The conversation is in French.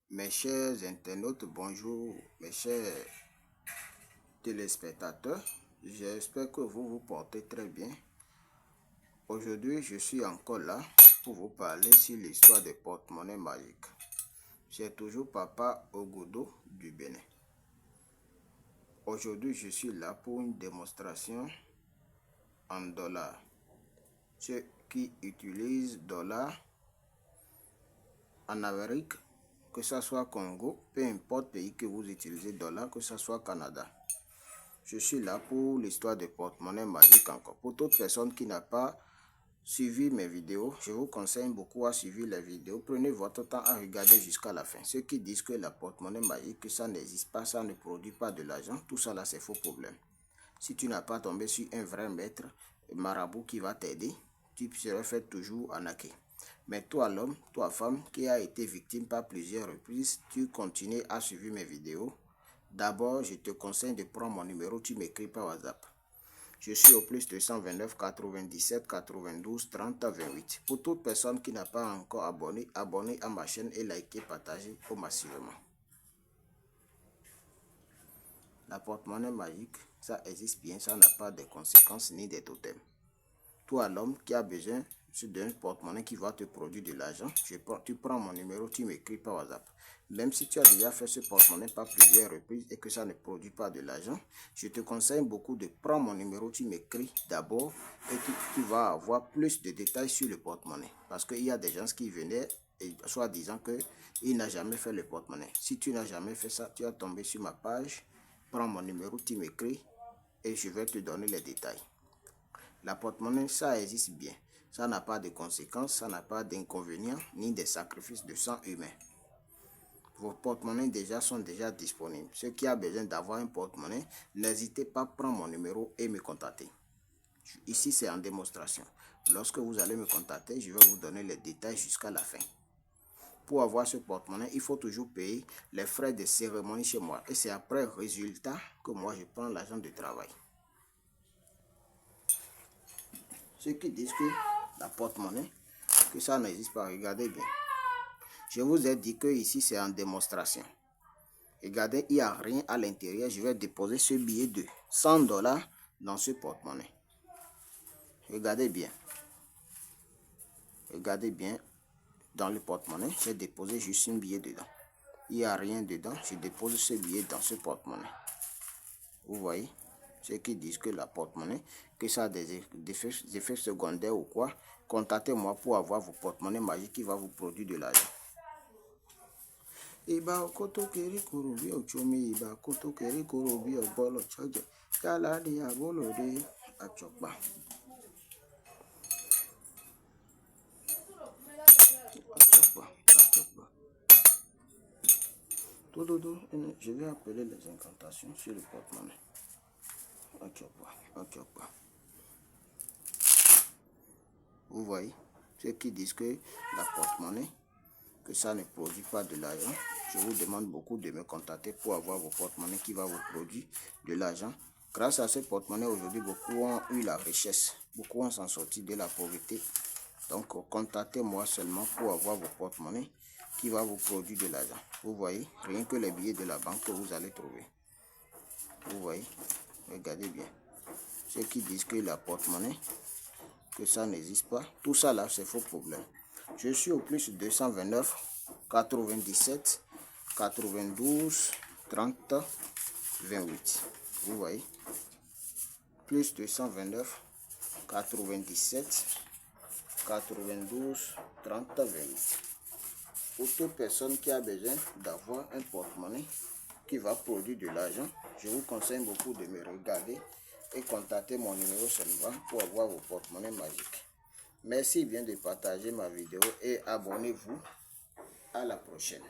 Mes chers internautes, bonjour, mes chers téléspectateurs. J'espère que vous vous portez très bien. Aujourd'hui, je suis encore là pour vous parler sur l'histoire des porte-monnaies magiques. C'est toujours Papa Ogodo du Bénin. Aujourd'hui, je suis là pour une démonstration en dollars. Ceux qui utilisent dollars en Amérique, que ce soit Congo, peu importe pays que vous utilisez dollars, que ce soit Canada. Je suis là pour l'histoire des porte-monnaies magiques encore. Pour toute personne qui n'a pas suivi mes vidéos, je vous conseille beaucoup à suivre les vidéos. Prenez votre temps à regarder jusqu'à la fin. Ceux qui disent que la porte-monnaie magique, que ça n'existe pas, ça ne produit pas de l'argent, tout ça là c'est faux problème. Si tu n'as pas tombé sur un vrai maître, marabout qui va t'aider, tu serais fait toujours arnaquer. Mais toi l'homme, toi femme qui a été victime par plusieurs reprises, tu continues à suivre mes vidéos. D'abord, je te conseille de prendre mon numéro, tu m'écris par WhatsApp. Je suis au plus 229 97 92 30 28. Pour toute personne qui n'a pas encore abonné, abonnez à ma chaîne et likez, partagez au massivement. La porte-monnaie magique, ça existe bien, ça n'a pas de conséquences ni des totems. Toi, l'homme qui a besoin d'un porte-monnaie qui va te produire de l'argent, tu prends mon numéro, tu m'écris par WhatsApp. Même si tu as déjà fait ce porte-monnaie par plusieurs reprises et que ça ne produit pas de l'argent, je te conseille beaucoup de prendre mon numéro, tu m'écris d'abord et tu vas avoir plus de détails sur le porte-monnaie. Parce qu'il y a des gens qui venaient et soit disant qu'il n'a jamais fait le porte-monnaie. Si tu n'as jamais fait ça, tu vas tomber sur ma page, prends mon numéro, tu m'écris et je vais te donner les détails. La porte-monnaie, ça existe bien. Ça n'a pas de conséquences, ça n'a pas d'inconvénients, ni de sacrifices de sang humain. Vos porte-monnaies sont déjà disponibles. Ceux qui ont besoin d'avoir un porte-monnaie, n'hésitez pas à prendre mon numéro et me contacter. Ici, c'est en démonstration. Lorsque vous allez me contacter, je vais vous donner les détails jusqu'à la fin. Pour avoir ce porte-monnaie, il faut toujours payer les frais de cérémonie chez moi. Et c'est après le résultat que moi, je prends l'argent de travail. Ceux qui disent que la porte-monnaie, que ça n'existe pas, regardez bien. Je vous ai dit que ici c'est en démonstration. Regardez, il n'y a rien à l'intérieur. Je vais déposer ce billet de 100 $ dans ce porte-monnaie. Regardez bien. Regardez bien dans le porte-monnaie. J'ai déposé juste un billet dedans. Il n'y a rien dedans. Je dépose ce billet dans ce porte-monnaie. Vous voyez? Ceux qui disent que la porte-monnaie, que ça a des effets secondaires ou quoi, contactez-moi pour avoir vos porte-monnaies magiques qui va vous produire de l'argent. Iba koto keri kurubi ochomi iba koto keri kurubi obolo choje kala di abolo de achokpa. Tout, je vais appeler les incantations sur le porte-monnaie. Achokpa. Vous voyez, ceux qui disent que la porte-monnaie, que ça ne produit pas de l'argent, je vous demande beaucoup de me contacter pour avoir vos porte-monnaies qui va vous produire de l'argent. Grâce à ce porte-monnaie, aujourd'hui, beaucoup ont eu la richesse. Beaucoup ont s'en sorti de la pauvreté. Donc, contactez-moi seulement pour avoir vos porte-monnaies qui va vous produire de l'argent. Vous voyez, rien que les billets de la banque que vous allez trouver. Vous voyez, regardez bien. Ceux qui disent que la porte-monnaie, que ça n'existe pas, tout ça là, c'est faux problème. Je suis au plus 229 97 92 30 28. Vous voyez, plus 229 97 92 30 28. Pour toute personne qui a besoin d'avoir un porte-monnaie qui va produire de l'argent, je vous conseille beaucoup de me regarder et contacter mon numéro seulement pour avoir vos porte-monnaies magiques. Merci bien de partager ma vidéo et abonnez-vous. À la prochaine.